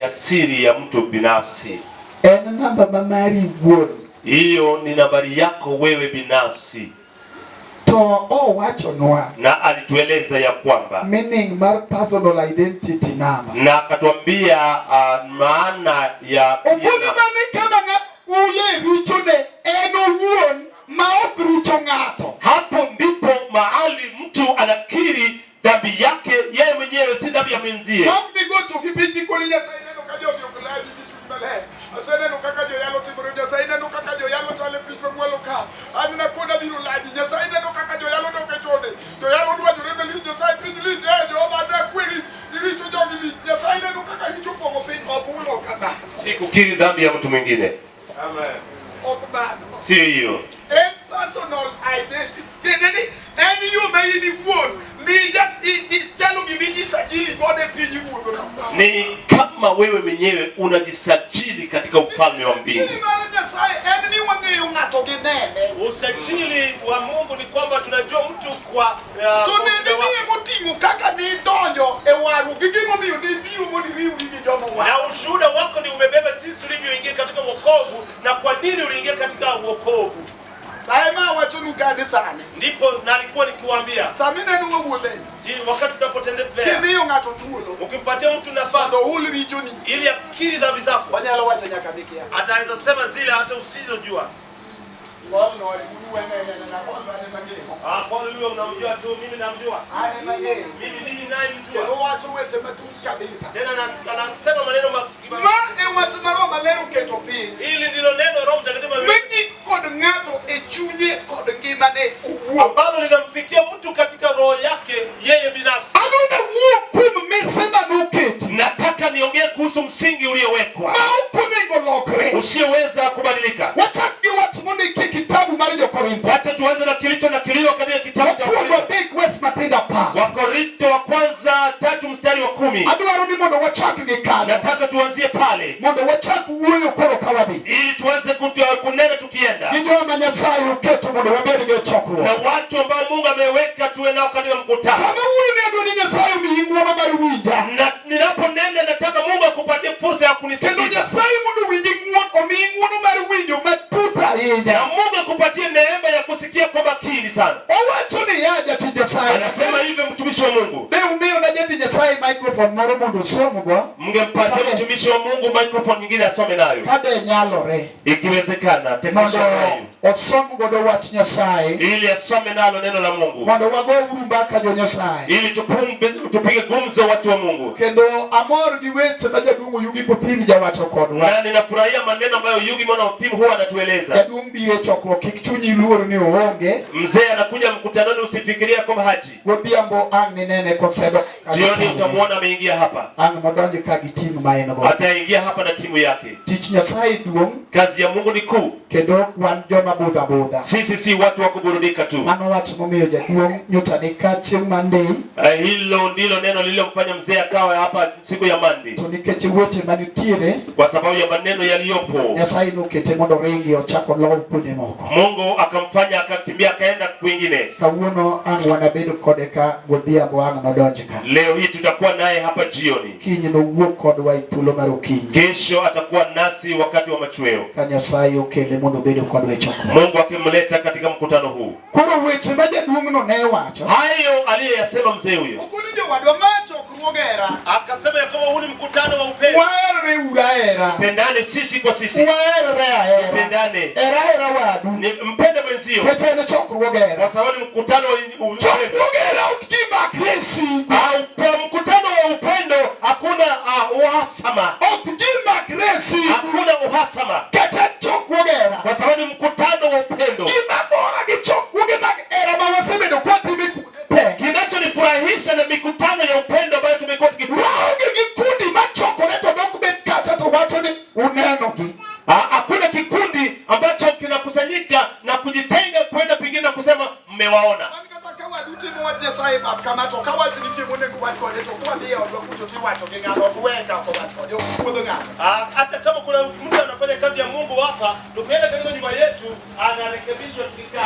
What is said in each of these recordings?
ya siri ya mtu binafsi. Namba mamari wuon. Hiyo ni nambari yako wewe binafsi. To wachonwa. Na alitueleza ya kwamba meaning mar personal identity number. Na akatuambia maana ya kama uye richone eno wuon maok richo ng'ato. Hapo ndipo mahali mtu anakiri dhambi yake yeye mwenyewe, si dhambi ya mwenzie. Si kukiri dhambi ya mtu mwingine. Amen. Si hiyo. Personal identity. Any you may in the world. Ni kama wewe mwenyewe unajisajili katika ufalme wa mbingu. Usajili wa Mungu ni kwamba tunajua mtu kwa na ushuhuda wako ni umebeba jinsi ulivyoingia katika wokovu na kwa nini uliingia katika wokovu. Ndipo nalikuwa nikiwaambia wakati tunapotembea ukimpatia mtu nafasi ili akiri dhambi zako, ataweza sema zile hata usizojua. Kwa hiyo unamjua tu, mimi namjua. Mimi naye mjua. Tena anasema maneno ili ndilo neno Roho Mtakatifu ambalo linamfikia mtu katika roho yake yeye binafsi. Nataka niongee kuhusu msingi uliowekwa usioweza kubadilika. Acha tuanze na kilicho nakiliwa katika kitabu cha Wakorintho wa kwanza 3 mstari wa 10. Nataka tuanzie pale ili tuanze kunena tukienda na watu ambao Mungu ameweka tuwe nao katika mkutano. Na ninaponena nataka Mungu akupatie fursa ya kunisikiliza. Na Mungu akupatie neema ya kusikia kwa makini sana. Anasema hivi mtumishi wa Mungu. Mngempatia mtumishi wa Mungu microphone nyingine asome nayo. Ikiwezekana teknisha nayo. Ili asome nalo neno la Mungu. Ili tupige gumzo watu wa Mungu. Na ninafurahia maneno ambayo Yugi mwana wa Thimu huwa anatueleza. Mzee anakuja mkutanoni usifikiria kama haji. Jioni utamuona ameingia hapa. Ataingia hapa na timu yake. Kazi ya Mungu ni kuu. Sisi si watu wa kuburudika tu. Hilo ndilo neno lililomfanya mzee akawa hapa siku ya Monday. Kwa sababu ya maneno yaliyopo. Mungu akamfanya akakimbia akaenda kwingine. Leo hii tutakuwa naye hapa jioni. Kesho atakuwa nasi wakati wa machweo. Mungu akimleta katika mkutano huu. Hayo aliyeyasema mzee huyo. Akasema ya kwamba huu ni mkutano wa upendo. Pendane sisi kwa sisi. Pendane. Mpende mwenzio. Kwa sababu ni mkutano wa mkutano wa upendo. Hakuna uhasama. Hakuna uhasama. Kwa sababu ni mkutano wa upendo. Kinachonifurahisha na mikutano ya upendo ambayo tumekuwa tukifanya. Hakuna kikundi ambacho kinakusanyika na kujitenga kwenda pengine na kusema mmewaona. Hata kama kuna mtu anafanya kazi ya Mungu hapa, tukienda katika nyumba yetu anarekebishwa tukikaa.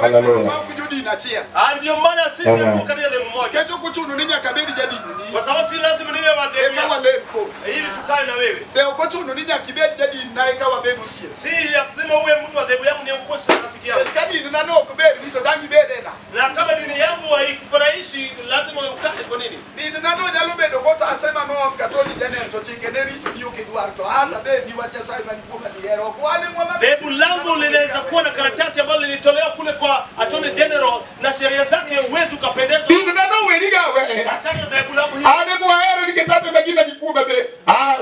Hallelujah. dini achia. Ndio maana sisi tuko katika dhehebu moja. Kecho kuchunu ni nyaka bedi jadi ni. Kwa sababu si lazima niwe wa dhehebu. Kama lemko. Ili tukae na wewe. Leo kuchunu ni nyaka bedi jadi na ikawa bedi usie. Si lazima uwe mtu wa dhehebu yangu ni ukosa rafiki yangu. Kadi ni nano kubedi nito dangi bedi na. Na kama dini yangu haikufurahishi lazima ukae kwa nini? Dini nano jalo bedo kota asema no Katoliki jana to chike ne ritu dio kidwar to hata bedi wacha sai manipula ni hero. Kwani mwa dhehebu langu linaweza kuwa na karatasi ambayo lilitolewa kule kwa Attorney General na sheria zake uwezo ukapendezwa. Dini nano weriga we. Achana dhehebu langu hili. Ane mwahero nikitabe magina jikuba be.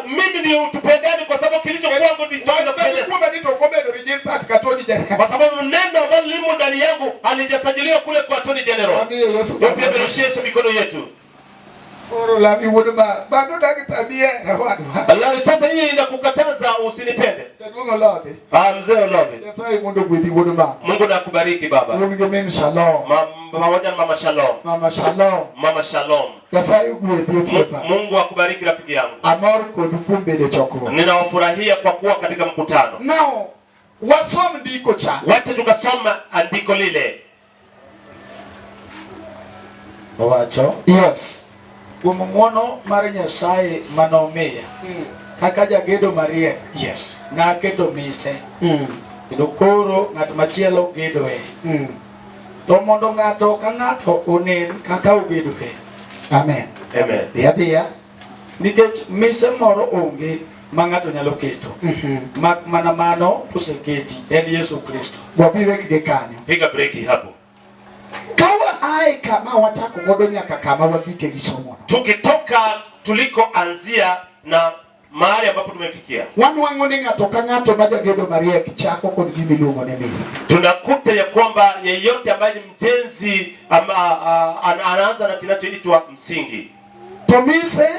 Mimi ndio tupendane kwa sababu kilicho kwangu ndicho kinapendeza. Jikuba nito kobedo register Katoliki jana. Kwa sababu neno ambalo limo ndani yangu halijasajiliwa kule kwa Attorney General. Amini Yesu. Pia berushie Yesu mikono yetu. Oro la miwuduma bado dakitabie na wadu. Allah sasa hii inakukataza usinipende. Tadungo lode. Mzee Olove. Yesai mundu gwidi wuduma. Mungu na kubariki baba. Mungu shalom. Pamoja na mama Shalom. Mama Shalom. Mama Shalom. Yesai gwidi sepa. Mungu akubariki rafiki yangu. Amor ko dukumbe de choko. Ninawafurahia kwa kuwa katika mkutano. Now, wasom ndiko cha. Wacha tukasoma andiko lile. Wacho. Yes. Umuono mar Nyasaye manomiya. Kaka jagedo mariek. Yes. Na keto mise. Kendo koro ng'at machielo gedoe. To mondo ng'ato ka ng'ato onen kaka ogedoe. Amen. Amen. Dia. Nikech mise moro onge ma ng'ato nyalo keto. Mak mana mano oseketi en Yesu Kristo. Wabire kide kanyo. Piga breki hapo. Kawa ai kama watako ngodo nyaka kama wagike gisomo. Tukitoka tuliko anzia na mahali ambapo tumefikia. Wanu wangone ng'ato ka ng'ato majagedo mariek chako kod gimiluongo ne mise. Tunakuta ya kwamba yeyote ambaye ni mjenzi anaanza na kinachoitwa msingi. To mise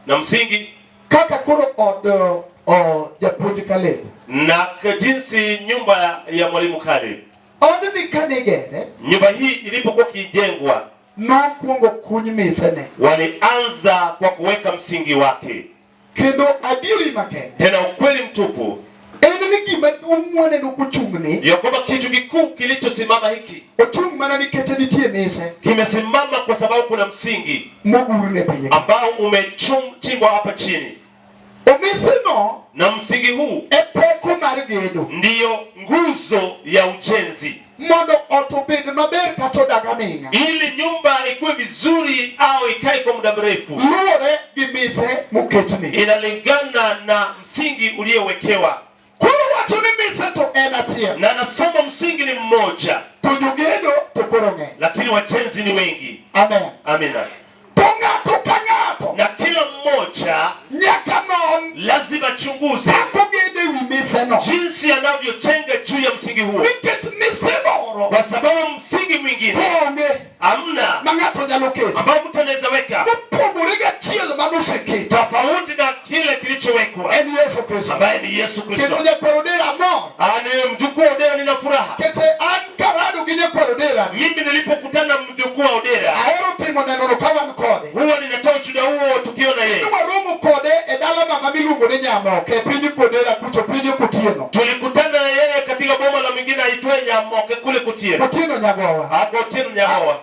Na msingi kaka kuro od japuonj Caleb. Na jinsi nyumba ya mwalimu Caleb. Od ni kanigere. Nyumba hii ilipokuwa kijengwa, Nokuongo kuny mise ne. walianza kwa kuweka msingi wake. Kendo adieri makende. Tena ukweli mtupu. Eni gima umwane nukuchungni. Ya kwamba kitu kikuu kilichosimama hiki. Ochung mana nikech nitie mise. Kimesimama kwa sababu kuna msingi. Mogurne penye. Ambao umechimbwa hapa chini. Omise no. Na msingi huu. Epeko mar gedo. Ndiyo nguzo ya ujenzi. Mondo otobed maber kato dagamina. Ili nyumba ikuwe vizuri au ikae kwa muda mrefu. Luore gimise muketni. Inalingana na msingi uliowekewa. Kuro watu ni mise to enatia. Na nasema msingi ni mmoja. Tujugedo tukuronge. Lakini wajenzi ni wengi. Amen. Amina. Tonga tukangato. Na kila mmoja nyaka non. Lazima chunguze. Akogede wi mise no. Jinsi anavyojenga juu ya msingi huo. Nikech mise no. Kwa sababu msingi mwingine. Tonge. Amna. Mangato nyaloketo. Ambao mtu anaweza weka. Mupomurega chiel manuseke. Tofauti na kile kilichowekwa. Eni Yesu Kristo. Ambaye ni Yesu Kristo. Kendo nyekorodera mo. Ane mjukuu wa Odera nina furaha. Kete ankarado ginye korodera. Mimi nilipokutana mjukuu wa Odera. Ahero timo neno kawan kode. Huwa ninatoa ushuhuda huo tukiwa na yeye. Nwa romo kode edala mama miluongo ni Nyamoke pinyi kodera kucho pinyi Kutieno. Tulikutana na yeye katika boma la mwingine aitwaye Nyamoke kule Kutieno. Kutieno Nyagowa. Hapo Kutieno Nyagowa.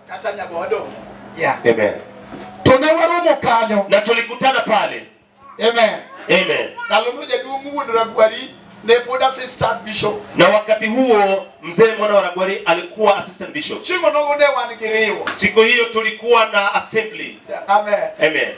Kata Nyagowa do. Yeah. Amen. Tone waromo kanyo. Na tulikutana pale. Amen. Amen. Nalonoje dumu wuon Ragwari ne pod assistant bishop. Na wakati huo mzee mwana wa Ragwari alikuwa assistant bishop. Chingo no ne wan giriwo. Siku hiyo tulikuwa na assembly. Amen. Amen.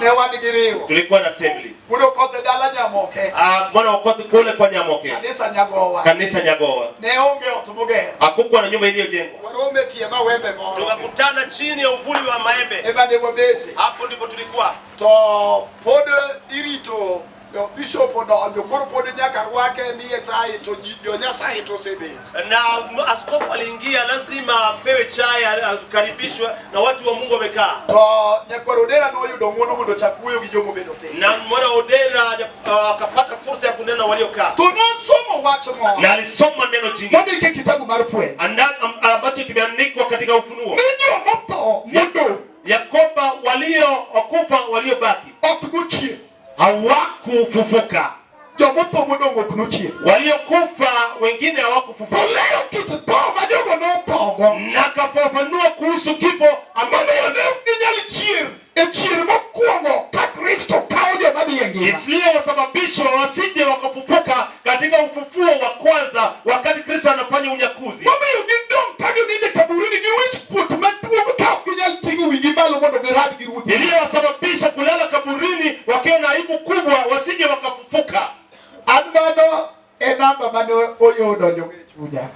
Ne wan giriwo. Tulikuwa na assembly. Udo kothe dala Nyamoke. Mwana wakati kule kwa Nyamoke. Kanisa Nyagowa. Kanisa Nyagowa. Ne onge otumoge. Hakukuwa na nyumba iliyojengwa. Warome tie mawembe moro. Tukakutana chini ya uvuli wa maembe. Eba ne wabete. Hapo ndipo tulikuwa. To pod irito bishop odonjo koro pod nyaka rwake ni chai to jo Nyasaye to sebet. Na askofu aliingia lazima pewe chai akaribishwa na watu wa Mungu wamekaa. To nyakwaro Odera no yudo muono mondo chakuyo gi jomo bedo piny. Na mwana Odera akapata fursa ya kunena waliokaa. To no somo wacho mo. Na alisoma neno jingine. Ndike kitabu mar Fweny. Ambacho kimeandikwa katika Ufunuo. Ndio moto modo. Ya kwamba waliokufa waliobaki okuchie hawakufufuka. Jomoto modongo kunuchie. Waliokufa wengine hawakufufuka. Leo kitu toma jogo no togo. Na kafafanua kuhusu kifo ambacho iliyowasababisha wasije wakafufuka katika ufufuo wa kwanza wakati Kristo anafanya unyakuzi. Iliyowasababisha kulala kaburini wakiwa na aibu kubwa wasije wakafufuka.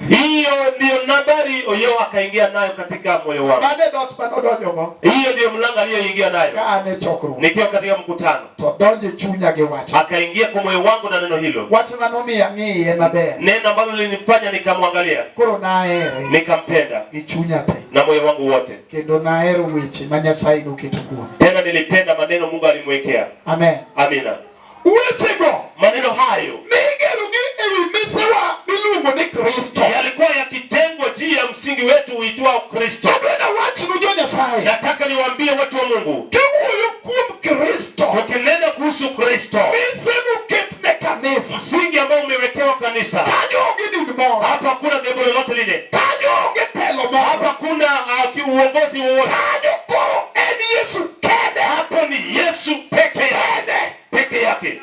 Hiyo ndio nambari Oyo akaingia nayo katika moyo wangu. Hiyo ndio mlango aliyoingia nayo. Nikiwa katika mkutano. Akaingia kwa moyo wangu na neno hilo. Neno ambalo lilinifanya nikamwangalia. Nikampenda. Na moyo wangu wote. Tena nilipenda maneno Mungu alimwekea. Amen. Amina. Maneno hayo yalikuwa yakijengwa juu ya msingi wetu uitwao Kristo. Nataka niwaambie watu wa Mungu, tukinena kuhusu Kristo, msingi ambao umewekewa kanisa, hapa hakuna dhehebu lolote lile, hapa hakuna uongozi wowote, hapo ni Yesu peke yake.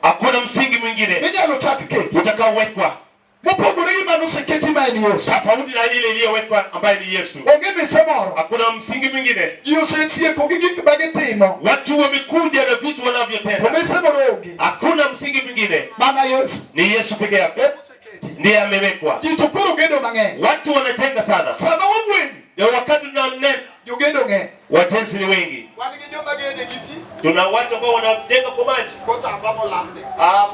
Hakuna msingi mwingine utakaowekwa tofauti na ile iliyowekwa ambaye ni Yesu. Hakuna msingi mwingine. Watu wamekuja na vitu wanavyotenda. Hakuna msingi mwingine. Ni Yesu peke yake ndiye amewekwa. Watu wanajenga sana. Ndio wakati tunanena wajenzi ni wengi. Tuna watu ambao wanajenga kwa maji.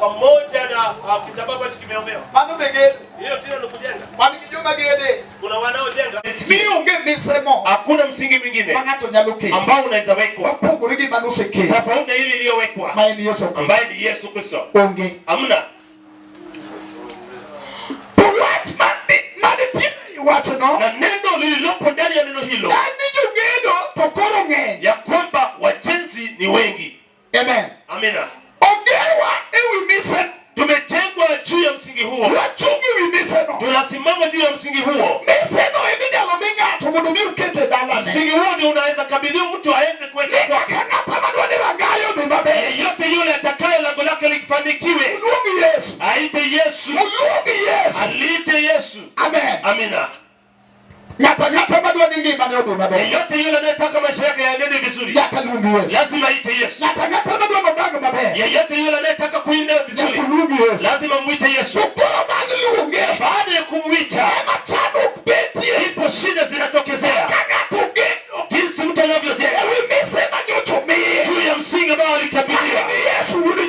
Pamoja na kitambaa ambacho kimeombewa. Hiyo tena ni kujenga. Kuna wanaojenga. Hakuna msingi mwingine ambao unaweza wekwa tofauti na ile iliyowekwa ambaye ni Yesu Kristo. Hamna. Na neno lililopo ndani ya neno hilo ya kwamba wajenzi ni wengi. Amen. Amina. Tumejengwa juu ya msingi huo. Tunasimama juu ya msingi huo. Msingi huo ndio unaweza kabidhi mtu aweze kwenda kwake. Yeyote yule atakaye lango lake likifanikiwe, aite Yesu. Aliite Yesu. Amen. Amina. Yeyote yule anayetaka maisha yake yaende vizuri, lazima aite Yesu. Yeyote yule anayetaka kuenda vizuri, lazima muite Yesu. Baada ya kumuita, ipo shida zinatokezea. Jinsi mtu anavyojenga juu ya msingi ambao alikabiliwa,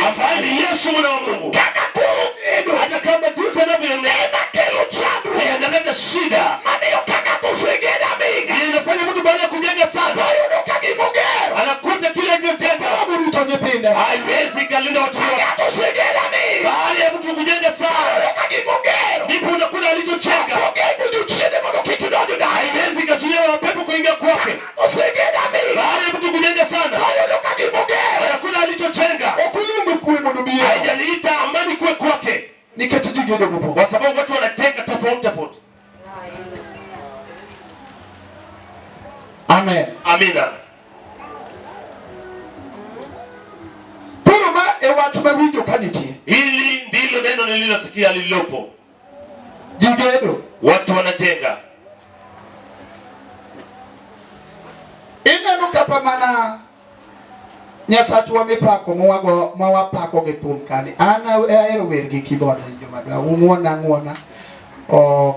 ambaye ni Yesu mwana wa Mungu. Hata kama jinsi anavyoendelea yanaleta shida, inafanya mtu baada ya kujenga sana anakuta kile alichojenga haiwezi kalinda watu wake. Baada ya mtu kujenga sana, ndipo unakuta alichojenga haiwezi kazuia mapepo kuingia kwake. Baada ya mtu kujenga sana, anakuta alichojenga haijaliita amani kuwe kwake, kwa sababu watu wanajenga tofauti. Amen. Amina. Hili ndilo neno nililosikia lililopo. Watu wanajenga. Ineno kata mana Nyasachu wa mipako mwawapako gekuomkani. Ana aero wergi kibono jomadwa. Umuona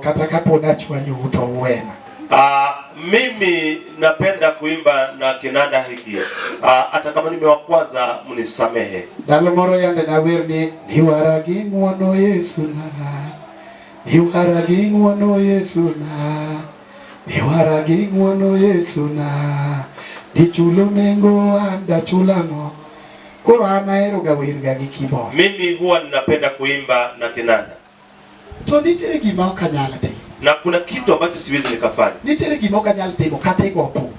kata kapo nachwa nyuto uwena. Mimi napenda kuimba na kinanda hiki. Hata kama nimewakwaza mnisamehe. Dalomoro yande na werni niwaragi ngwono Yesu na. Niwaragi ngwono Yesu na. Niwaragi ngwono Yesu na. Dichulo nengo anda chulamo. Koro anaero gawerga gikibo. Mimi huwa ninapenda kuimba na kinanda. To nitere gima okanyala ti. Na kuna kitu ambacho siwezi nikafanya. Nitere gima okanyala timo kata igopo.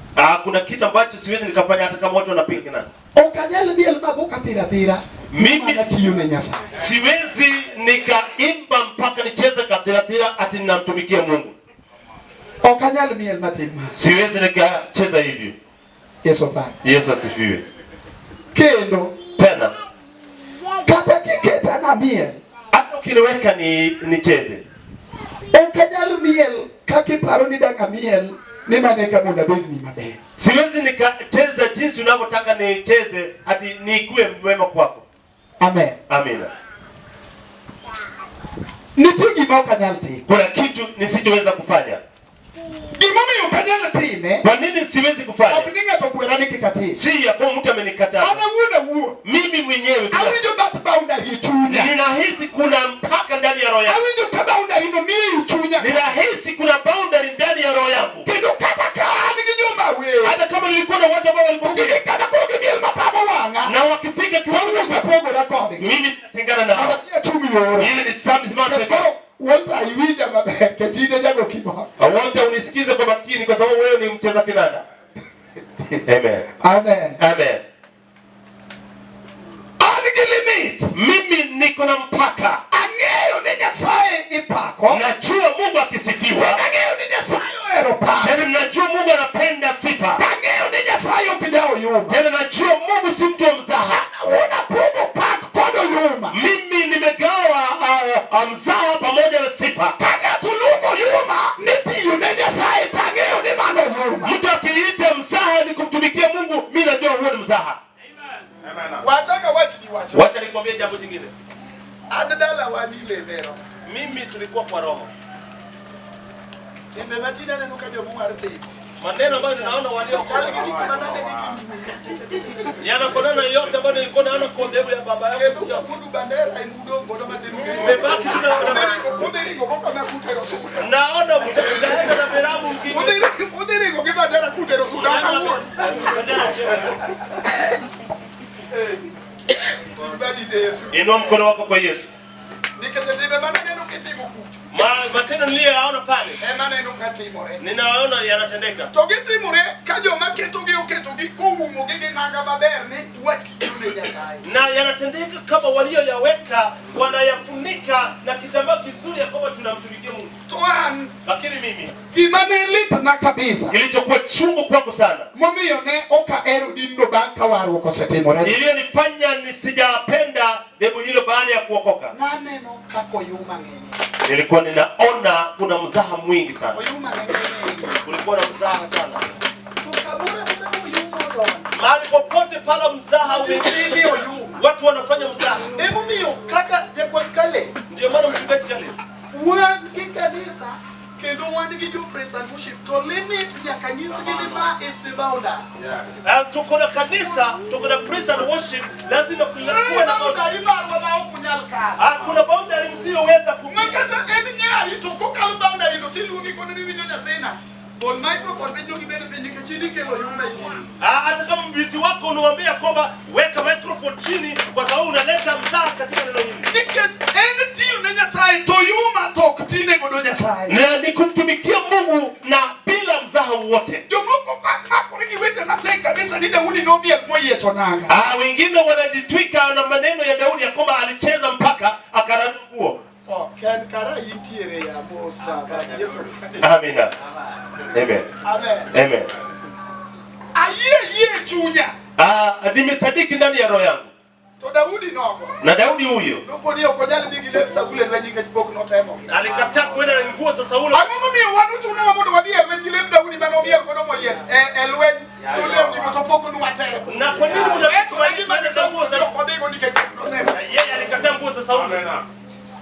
Kuna kitu ambacho siwezi nikafanya hata kama watu wanapiga kinanda. Okanyal miel mabuka tira. Mimi tiyune Nyasaye. Siwezi nikaimba mpaka nicheze katira ati ninamtumikia Mungu. Okanyal miel matima. Siwezi nikacheza hivyo. Yesu baba. Yesu asifiwe. Kendo Tena kata kiketa na miel. Hata ukiniweka nicheze. Okanyal miel kakiparo ni danga miel ni maneka muda beni ni mabe. Siwezi nikacheza jinsi unavyotaka nicheze ati nikuwe mwema kwako. Amen. Amina. Nitigi mokanyalti. Kuna kitu nisichoweza kufanya. Gimami ukanyalti. Kwa nini siwezi kufanya? Okininga tokuerani kikati. Si ya kwa mtu amenikataa. Ana uo. Mimi mwenyewe awijo that boundary chunya. Ninahisi kuna mpaka ndani ya roho yangu. Awijo ka boundary no mi chunya. Ninahisi kuna boundary ndani ya roho yangu. Kido kama kaani kinyumba we. Hata kama nilikuwa na watu ambao walikuwa kana kurugi miel mapamo wanga. na wakifika kiwango cha pogo la kodi. Mimi natengana nao. Ana chumi yora. Ile ni something smart. Walter aiwija mabeke chine jago kibo. Walter unisikize kwa makini kwa sababu wewe ni mcheza kinanda. Amen. Amen. Amen. Limit. Mimi niko na mpaka. Angeyo ni Nyasaye ipako. Najua Mungu akisifiwa. Angeyo ni Nyasaye eropa. Tena najua Mungu anapenda sifa. Angeyo ni Nyasaye ukijao yuma. Tena najua Mungu si mtu wa mzaha. Una pogo pak kodo yuma. Mimi nimegawa mzaha pamoja na sifa. Kanya tulungo yuma. Nipiyo ni Nyasaye tangeyo ni mano yuma. Mtu akiita mzaha ni kumtumikia Mungu, mimi najua huo ni mzaha. Wacha nikwambie jambo jingine. Andala wanile vero. Mimi tulikuwa kwa roho. Tembe matina na nuka jomu arte. Maneno ambayo ninaona walio Chali kiki manane ni yanafanana yote ambayo nilikuwa naona kwa dhehebu ya baba yangu. Kendo kudu bandera imudo ngodo matenu. Nimebaki tu na Udiri ngogo kama kutero suda. naona mtaenda na berabu mwingine. Udiri ngogo bandera kutero suda. Bandera mchele. Tibadi de Yesu. Inua mkono wako kwa Yesu. Nikatazime maneno kitimu kuchu. Matendo niliyoyaona pale. Maneno katimore. Ninaona yanatendeka. Togitimore kajo maketogi oketogi kuumo gige nanga baberni wati yune Nyasaye. Na yanatendeka kama walioyaweka wanayafunika na kitambaa kizuri ya kwamba tunamtumikia Mungu. Toan. Lakini mimi imanelita na kabisa. Kilichokuwa chungu kwangu sana. Momio ne oka eru dindo banka waru kosetimore. Iliyonifanya nisijapenda dhehebu hilo baada ya kuokoka. Naneno kako yuma ngeni. Nilikuwa ninaona kuna mzaha mwingi sana. Yuma ngeni. Kulikuwa na mzaha sana. Mahali popote pala mzaha umezidi, watu wanafanya mzaha. Hebu mio kaka je kwa kale. Ndio maana mchungaji kale. Wan kikanisa kendo wan gi jo praise and worship to limit ya kanisa gini ma is the boundary. Tuko na kanisa, tuko na praise and worship, lazima kuwe na boundary. Kuna boundary msiyoweza kuvuka. Makata eni nyari to kokalo boundary ndo tiluongi kono ni winyo nyathina. Bol microphone winyo gibende piny nikech chini kelo yuma ingini. Hata kama mbiti wako unamwambia kwamba weka microphone chini kwa sababu unaleta mzaha katika neno hili. Nikech eni tiyo ne Nyasaye to yuma tok tine godo Nyasaye. Na ni kumtumikia Mungu na bila mzaha wote. Jomoko kakakore gi weche matek kabisa ni Daudi nomiel moyiecho nanga. Wengine wanajitwika na maneno ya Daudi ya kwamba alicheza mpaka akararua nguo. Ken kara intiere ya mos baba Yesu. Amina. Amen. Amen. Amen. Aye chunya. Nimesadiki ndani ya roho yangu. To Daudi noko. Na Daudi huyo Noko ni okonyali digi lep Saule lwenyi ke pok no temo. alikataa kwenda na nguo za Saulo. Angomo mi wanu tu na modo wadi lwenyi lep Daudi mano mi algodo moyet. Lwenyi to leo ni to pok no atemo. Na kwa nini mtaki Wadi mane Saulo za kodego ni ke no temo. Yeye alikataa nguo za Saulo.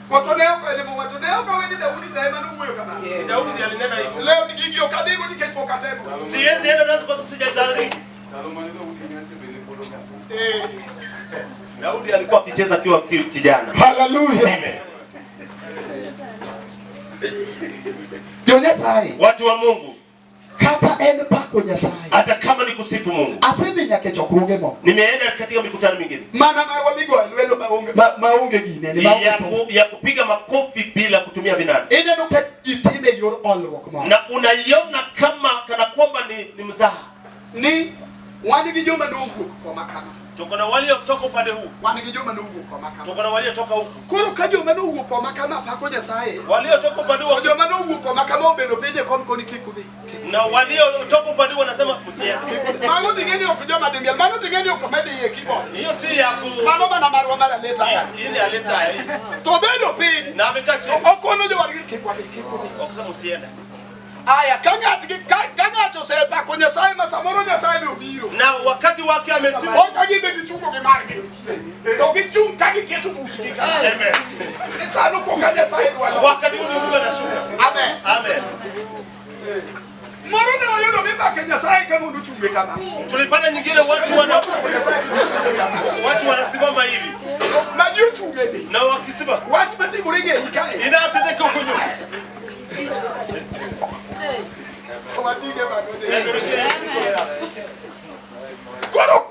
Koso leo kwa ile mwato leo kwa weni Daudi taima no huyo kama. Daudi alinena hivyo. Leo ni gigi okadego ni ke pok atemo. Siwezi enda nazo kwa sababu sijazali. Daudi alikuwa akicheza akiwa kijana. Hallelujah. Amen. Nyasaye. Watu wa Mungu. Kata en pako Nyasaye. Hata kama ni kusifu Mungu. Asemi nyake chokruoge mo. Nimeenda katika mikutano mingine. Mana marwa migo lwelo maunge gine ni ya kupiga makofi bila kutumia vinanda. Ene no ke itime yor olruok mo. Na unaiona kama kana kwamba ni mzaha. ni wani kijoma ndugu kwa makama. Tuko na waliotoka upande huu. Wani kijoma ndugu kwa makama. Tuko na waliotoka huku. Kuru kajoma ndugu kwa makama pakoja sae. Waliotoka upande huu. Kajoma ndugu kwa makama obendo peje kwa mkoni kikudhi. Na waliotoka upande huu wanasema msiende. Mangu tingeni okujoma demial. Mangu tingeni okomedi ye kibo. Hiyo si ya ku. Mano mana marwa mara leta haya. Hii ni aleta hii. Tobendo pin. Na amekati. Okono jo warigi kikudhi. Okisema msiende. Aya kangato sepa kwenye sai masamoro nya sai ubiro. Na wakati wake amesimu. Okagibe gichungo gemarge. To gichung kagi ketu mutika. Amen. Sasa nuko kanya sai wala. Wakati Mungu anashuka. Amen. Amen. Moro na yodo bipa kenya sai kama unduchunge kama. Tulipata nyingine watu wanasimama hivi. Na yuchunge ni. Na wakisema watu bati burege hikae. Inatendeka huko nyuma. Koro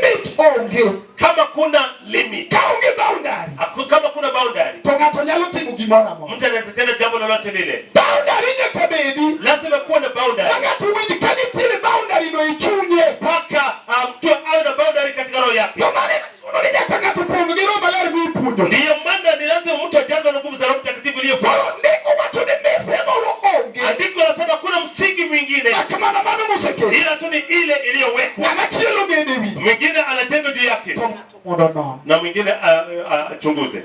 limit onge. Kama kuna limit. Kaonge boundary. Kama kuna boundary. Tongato nyalo timo gimora mo. Mtu anaweza tena jambo lolote lile. Boundary nyaka bedi. Lazima kuwa na boundary. Ngatu winji kanitire boundary no ichunye. Paka mtu awe na boundary katika roho yake. Yo mane tuno ni nyaka ngatu pongo giro malari vipunyo. Ndiyo maana ni lazima mtu ajazwe na nguvu za Roho Mtakatifu iliyofaa. Ndiko watu ni mesema onge. Andiko linasema kuna msingi mwingine. Kama na mano museke. Ila tu ni ile iliyowekwa. Na chilo gedewi. Mwingine anajenga juu yake. Na mwingine achunguze.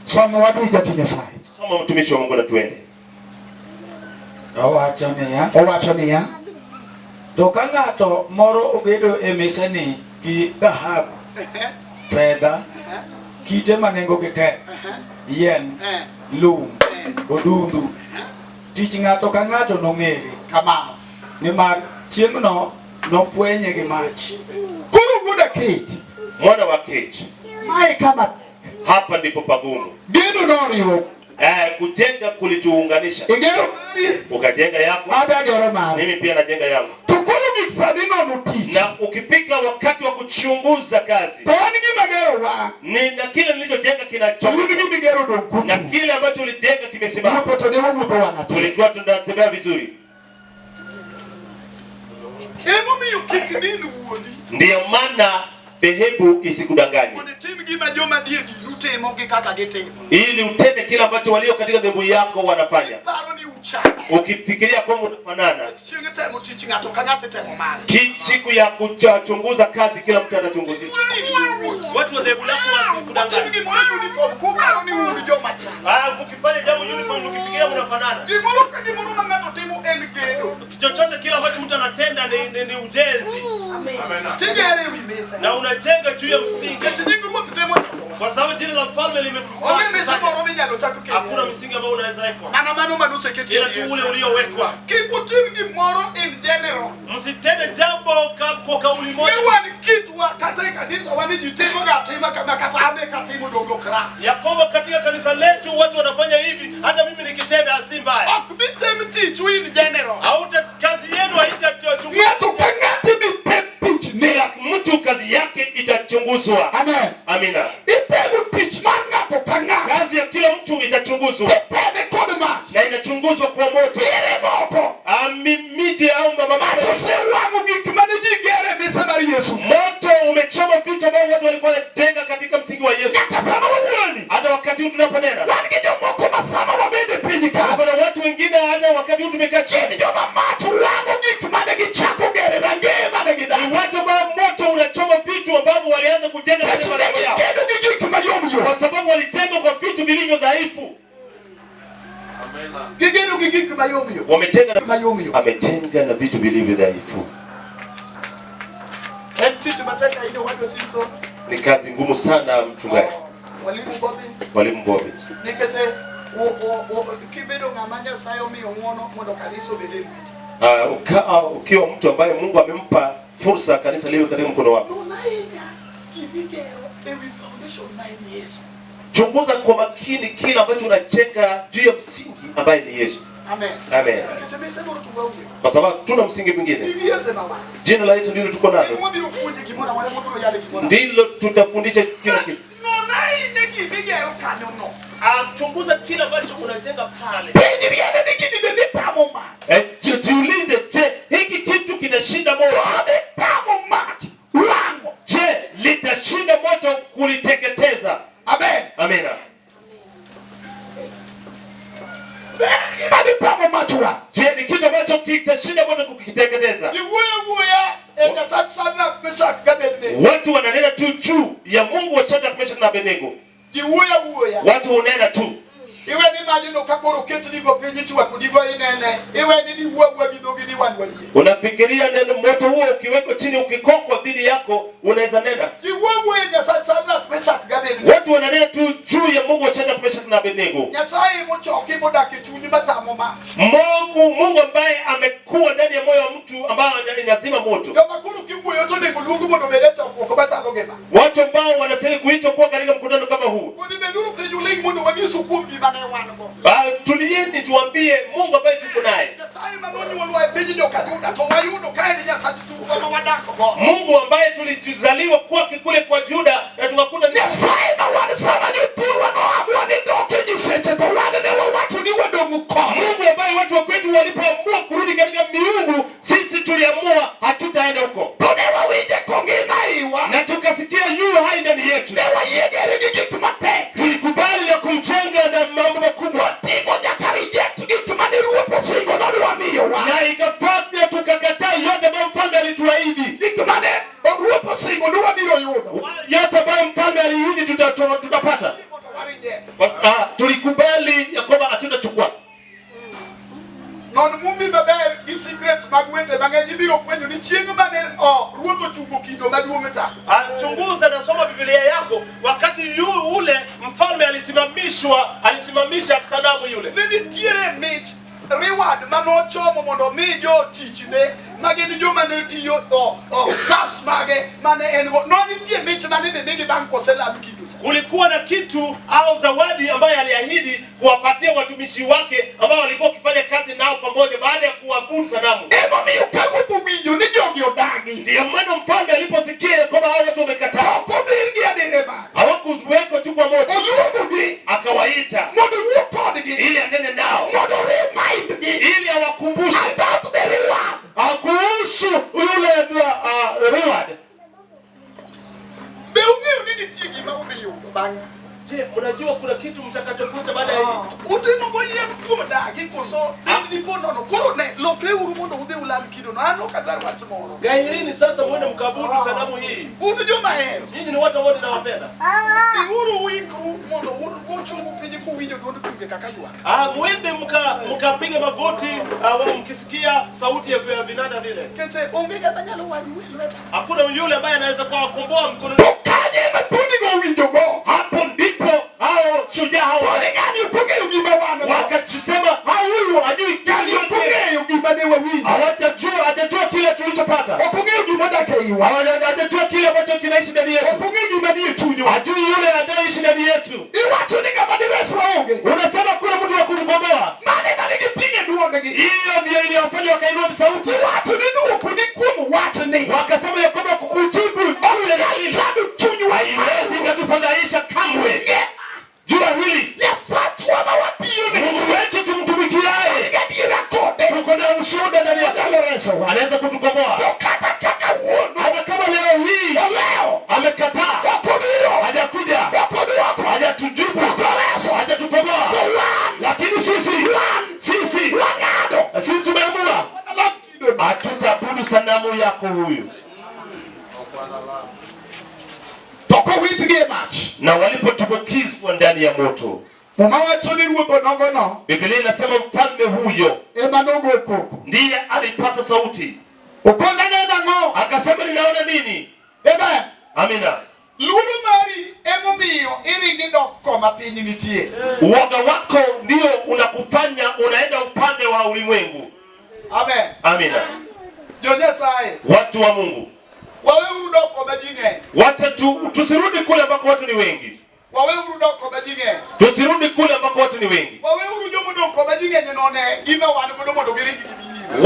Somo wabija tinye sai. Soma mtumishi wa Mungu na tuende. Owachoniya. To ka ng'ato moro ogedo e mesani gi dhahabu, fedha, kite manengo gi tek, yien, lum, odundu, tich ng'ato ka ng'ato nong'ere Kamano. nimar chieng'no nofwenye gi mach. Kuru guda kiti. Mwana wa Kechi. Mae kama Hapa ndipo pagumu. gedo noriwo. Kujenga kulituunganisha. Igero Ukajenga yako. Abe gero mari. Mimi pia najenga yangu. Tukuru miksani no mutich. Na ukifika wakati wa kuchunguza kazi. Toni gimagero wa. Na kile nilichojenga kinachoka. Tuni gimigero donkutu. Na kile ambacho ulijenga kimesimama. Muto todewo muto wanati. Tulikuwa tunatembea vizuri. Emu mi ukikidini uoni. Ndiyo maana dhehebu isikudanganye. Mwende timu gima joma dieni lute mogi kaka gete. Ili utende kile ambacho walio katika dhehebu yako wanafanya. Paro ni uchaki. Ukifikiria kwamba unafanana. Chingi temo tichi ngato kanate temo mare. Siku ya kuchunguza kazi kila mtu atachunguzia. Watu wa dhehebu lako wasikudanganye. Timu gima uniform kubaro ni uni joma cha. Ukifanya jambo uniform ukifikiria mnafanana. Gimoro kadimoro ngato timu engedo. Chochote kila ambacho mtu anatenda ni ujenzi. Amen. Tigere wimesa. Na unajenga juu ya msingi. Kitingi ruwa kitemo cha. Kwa sababu jina la mfalme limetufaa. Ole mesa moro minyalo chako kete. Hakuna msingi ambao unaweza wekwa. Mana manu manuse kete. Ila tu ule uliowekwa. Kipo timu gimoro in general. Msitende jambo kwa kauli moja. Ni wani kitu wa katika kanisa wani jitimo gatima kama katame katimu dogo kra. Ya kwamba katika kanisa letu watu wanafanya hivi, hata mimi nikitenda si mbaya. Akubitem tichu in general. Hauta kazi yenu haitachunguzwa. Ngatu kangati pitch ni Mtu kazi yake itachunguzwa. Amen. Amina. Itemu pitch marngato kangati. Kazi ya kila mtu itachunguzwa. Ipeme kodema. Na inachunguzwa kwa moto. Ire moto. Miji au mama Macho se wangu gikimani jigere misadari Yesu. moto umechoma vitu ambavyo watu walikuwa wanajenga katika msingi wa Yesu. Yakasama wanyani. Hata wakati huu tunaponena. Wangijo moko masama wabende pinyika. Kuna watu wengine hata wakati huu tumekaa chini. Ndio macho wangu gikimani gichako gere rangi mane gida. Ni watu ambao moto unachoma vitu ambavyo walianza kujenga katika malengo yao. Kwa sababu walijenga kwa vitu vilivyo dhaifu. Gigenu gigiku mayomiyo. Wamejenga na Mayomiyo. amejenga na vitu vilivyo dhaifu. Tichu mateka ile watu sinso. Ni kazi ngumu sana mchungaji. Walimu Bobby. Walimu Bobby. Nikete kibedo ngamanya sayo miyo ngono mondo kaniso bedeli. Ukiwa mtu ambaye Mungu amempa fursa kanisa liwe katika mkono wako. Chunguza kwa makini kile ambacho unajenga juu ya msingi ambaye ni Yesu. Amen. Amen. Kwa sababu tuna msingi mwingine. Jina la Yesu ndilo tuko nalo. Ndilo tutafundisha kila kitu. Chunguza kile ambacho unajenga pale. Jiulize, je, hiki kitu litashinda moto? Je, litashinda moto kuliteketeza? Amen. Amina. Je, ni kitu ambacho kitashinda moto kukiteketeza? Watu wananena tu juu ya Mungu wa Shadraka, Meshaki na Abednego. Watu unena tu. Iwe ni majino kakoro ketu digo penyitu wa kudigo inene. Iwe ni diwa gidogi ni wanwa ye. Unafikiria neno moto huo ukiweko chini ukikokwa dhidi yako unaweza nena? Diwa ya Shadraka, Meshaki na Abednego. Watu wananena tu juu ya Mungu wa Shadraka, Meshaki na Abednego. Nyasaye muchoki modaki chunyi matamo ma. Mungu ambaye amekuwa ndani ya moyo wa mtu ambaye anazima moto. Kama kuru kivu yote ni mulungu modo beleta kwa bata logema. Watu ambao wanastahili kuitwa kuwa katika mkutano kama huu. Kuni beduru pejuling modo wagisu kumbi. Tulieni tuambie Mungu ambaye tuko naye. Mungu ambaye tulizaliwa kwake kule kwa Juda na tukakuta ni Mungu ambaye watu wa kwetu walipoamua kurudi katika miungu, sisi tuliamua hatutaenda huko. Na tukasikia yu hai ndani yetu. Tulikubali na kumchenga na mambo makubwa. Na ikafanya tukakataa yote ambayo mfalme alituahidi. Yote ambayo mfalme aliahidi tutapata. Tulikubali ya kwamba hatutachukua. Non mumbi maber gi secrets magwete mangenyi biro fwenyo ni chieng' mane ruodho chugo kido maduometa. Chunguza na soma Biblia yako wakati ule mfalme alisimamisha sanamu yule. Nini tiere mich reward manochomo mondo mi jo tichne mageni jo mane tiyo staffs mage mane engo noni tie mich mane de nigi banko sela kido. Kulikuwa na kitu au zawadi ambaye aliahidi kuwapatia watumishi wake ambao walikuwa wakifanya kazi nao pamoja baada ya kuabudu sanamu. Ndio maana mfalme aliposikia kwamba hao watu wamekataa, hawakuwekwa tu kwa moto, akawaita ili anene nao, ili awakumbushe kuhusu yule reward. Je, unajua kuna kitu mtakachokuta baada ya hili? Utinogo yeye mkumda gikoso ndipo nono korone lo preuru mondo ude ulam kido ano kadar watmoro. Gairini sasa muende mkabudu sanamu hii. Unujua mahero. Nyinyi ni watu wote nawapenda. Iuru wiku mondo ugochungu pinyi kuwinjo ndo tunge kakaywa. Muende mkapiga magoti mkisikia sauti ya vinanda vile. Kete ongega banyalo wadu weleta. Hakuna yule ambaye anaweza kuwakomboa mkono. Kaje matuni go winjo go. Hapo ndipo hao shujaa hao wakasema huyu hajui kile hajajua kile tulichopata. Hajajua kile ambacho kinaishi ndani yetu. Hajui yule anayeishi ndani yetu. Unasema kuna mtu wa kutukomboa. Hiyo ndio iliyofanya wakainua sauti. Wakasema ya kwamba kukujibu haiwezi ikatufadhaisha kamwe. Jua hili Mungu wetu tumtumikiaye, tuko na ushuhuda ndani yake, anaweza kutukomboa. Hata kama leo hii amekataa, hajakuja, hajatujibu, hajatukomboa, lakini sisi tumeamua hatutabudu sanamu yako huyu. Na walipotumbukizwa ndani ya moto, Biblia inasema mfalme huyo ndiye alipasa sauti, akasema ninaona nini? Amina. Uoga wako ndio unakufanya unaenda upande wa ulimwengu. Amina. Watu wa Mungu, wacha tusirudi kule ambako watu ni wengi. Tusirudi kule ambako watu ni wengi.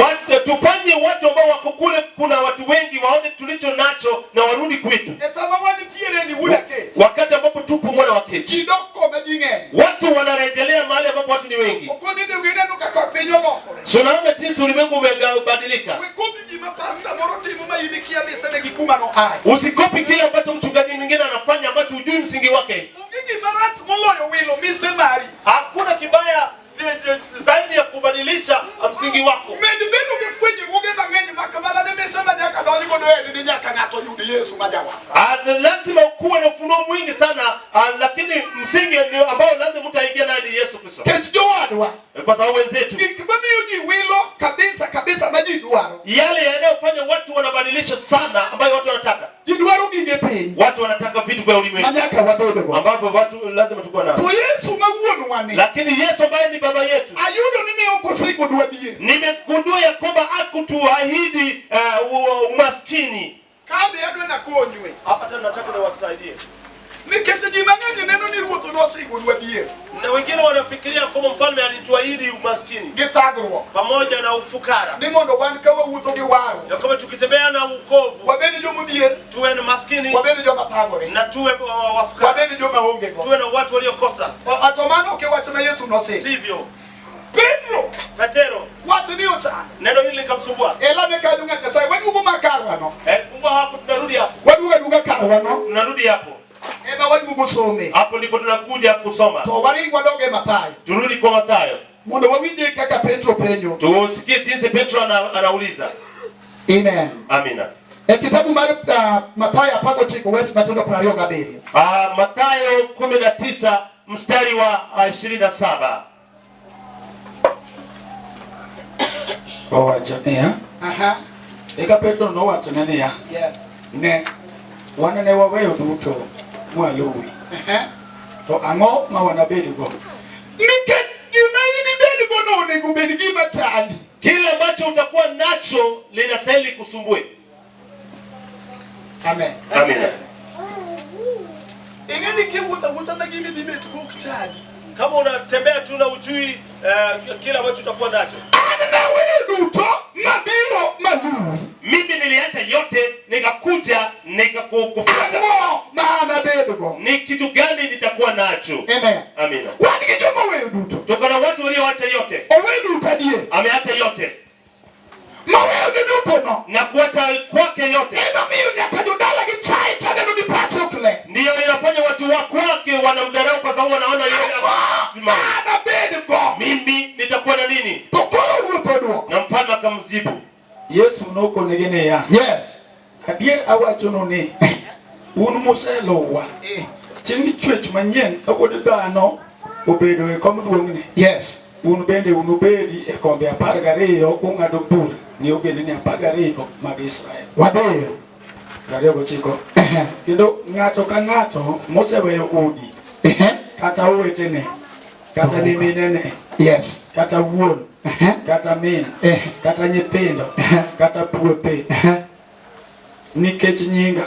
Wacha tufanye watu ambao wako kule kuna watu wengi waone tulicho nacho na warudi kwetu. Wakati ambapo tupo mwana wa kechi, watu wanarejelea mahali ambapo watu ni wengi. So naona jinsi ulimwengu umebadilika. Usikopi kile ambacho mchungaji mwingine anafanya ambacho hujui msingi wake. Hakuna kibaya zaidi ya kubadilisha msingi wako. Lazima ukuwe na ufunuo mwingi sana, lakini msingi ambao lazima mtu aingie ndani ni Yesu Kristo. Kwa sababu wenzetu yale yanayofanya watu wanabadilisha sana ambayo watu wanataka. Watu wanataka vitu vya ulimwengu ambavyo watu lazima tukue nao. Lakini Yesu ambaye ni baba yetu, nimegundua ya kwamba hakutuahidi umaskini. Hapa tena nataka niwasaidie. Na wengine wanafikiria kama mfalme alituahidi umaskini pamoja na ufukara. Na kama tukitembea na ukovu, tuwe na maskini na tuwe wafukara, tuwe na watu waliokosa. Sivyo. Petero, neno hili likamsumbua. Fungua hapo, tunarudi hapo. Tunarudi hapo. Hapo ndipo tunakuja kusoma. Turudi kwa Mathayo. Tusikie jinsi Petro anauliza. Amen. Amina. Kitabu Mathayo apago chiko West Matendo prario gabiri. Mathayo 19 mstari wa 27. Wachania. Eka Petro no wachania. Yes. Ne wanane waweyo duto mwaluwi. To ang'o ma wanabedi go? Kile ambacho utakuwa nacho linastahili kusumbue. Amen. Amina. Kama unatembea tu na ujui kile ambacho utakuwa nacho. Mimi niliacha yote nikakuja nikakufuata. Ni kitu gani nitakuwa nacho? Amen. Amina. Toka na watu walioacha yote. Ameacha yote. Na kuacha kwake yote. Ndiyo inafanya watu wa kwake wanamdharau kwa sababu wanaona yeye mimi nitakuwa na nini? Na mfalme akamjibu. Yesu noko negene ya. Yes. Adier awachono ni un moselowa. Chingi chwech manyen ogode dhano obedo e kom duong'ni. Yes. Un bende unubedi e kombe 12 ung'ado bura ni ogende ni 12 mag Israel. Wadeyo. Radio gochiko. Kendo ng'ato ka ng'ato moseweyo udi. Kata owetene. Kata nyiminene. Yes. Kata wuon. Kata min. Kata nyithindo. Kata puothe. Nikech nyinga.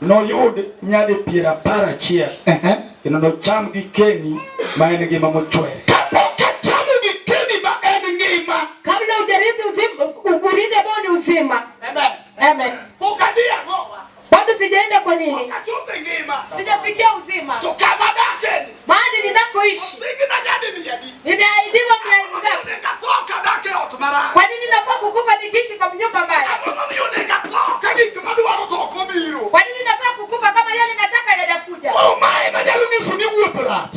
Noyud nyadi 11. Kendo nocham gi keni ma en ngima mochwere. Kabla ujarithi uridhe boni uzima. Amen. Amen. Bado sijaenda kwa nini? Sijafikia uzima. Mahali ninakoishi. Nimeahidiwa miaka mingapi? Kwa nini nafaa kukufa nikiishi kwa nyumba mbaya? Kwa nini nafaa kukufa kama yale nataka yanakuja?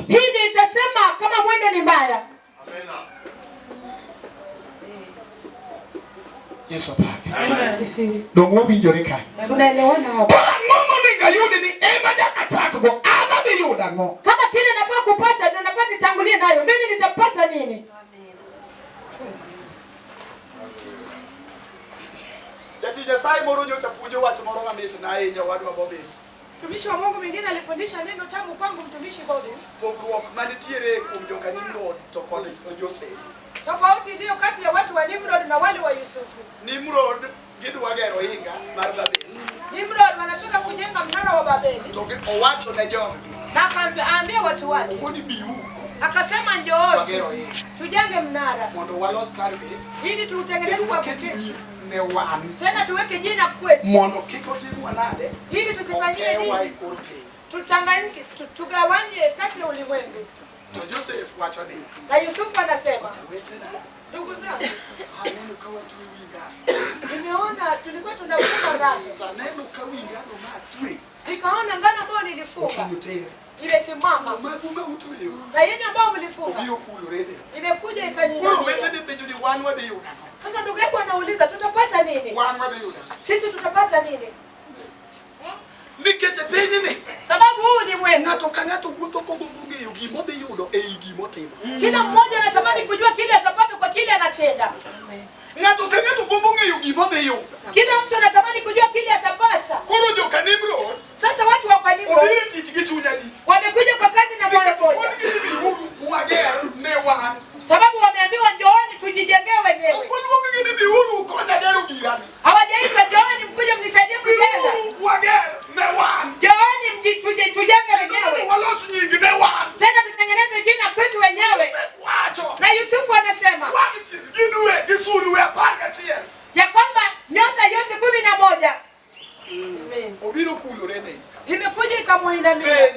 Hii ndio itasema kama mwendo ni mbaya. Yesu pake. Asifiwe. Domo winjore kai. Tunaelewana hapo. Kama kile nafaa kupata ndio nafaa nitangulie nayo. Mimi nitapata nini? Mtumishi wa Mungu mwingine alifundisha neno tangu kwangu mtumishi Bobbins. Tofauti iliyo kati ya watu wa Nimrod na wale wa Yusufu. Nimrod gidwagero inga mar Babel. Nimrod wanataka kujenga mnara wa Babeli. Owacho na jogi. Na akaambia watu wake. Kuni biu. Akasema njooni. Tujenge mnara. Mondo walos karbe. Ili tuutengeneze kwa kuketi. Ne wan. Tena tuweke jina kwetu. Mondo kiko timu anade. Ili tusifanyie nini? Tutanganyike, tugawanywe kati ya ulimwengu. To Joseph wacho ni. Na Yusufu anasema, ndugu zangu, Aneno ka watu winga. nimeona tulikuwa tunafunga ngano. Aneno ka winga ndo matwe. Nikaona ngano ambayo nilifunga imesimama. Maguma utweyo. Na yeye ambao mlifunga Biro kulorende. imekuja Koro ikaninyia. wetene penjo ni wan wade yuda. Sasa ndugu yangu anauliza tutapata nini? Wan wade yuda. Sisi tutapata nini? Nikete penye ni. Sababu huu ni mwema. Ngato ka ngato wuotho ko gombo ng'eyo gimo dhi yudo e gimo timo. Kila mmoja anatamani kujua kile atapata kwa kile anatenda. Ngato ka ngato gombo ng'eyo gimo dhi yudo. Kila mtu anatamani kujua kile atapata. Koro joka Nimrod. Sasa watu wa kanisa Obiro tich gi chunya di. wamekuja kwa kazi na moyo mmoja. Wager ne wan. Sababu wameambiwa njooni tujijengee wenyewe. Okoluongi ni biuru konya gero girani. Hawajaitwa njooni mkuje mnisaidie kujenga. Wager ne wan. Njooni tujenge wenyewe. Walos nyingi ne wan. Tena tutengeneze jina kwetu wenyewe. Wacho. Na Yusufu anasema Wachi ginue gisulwe apanga tie. ya kwamba nyota yote 11 Obiro kulorene. imekuja ikamuinamia.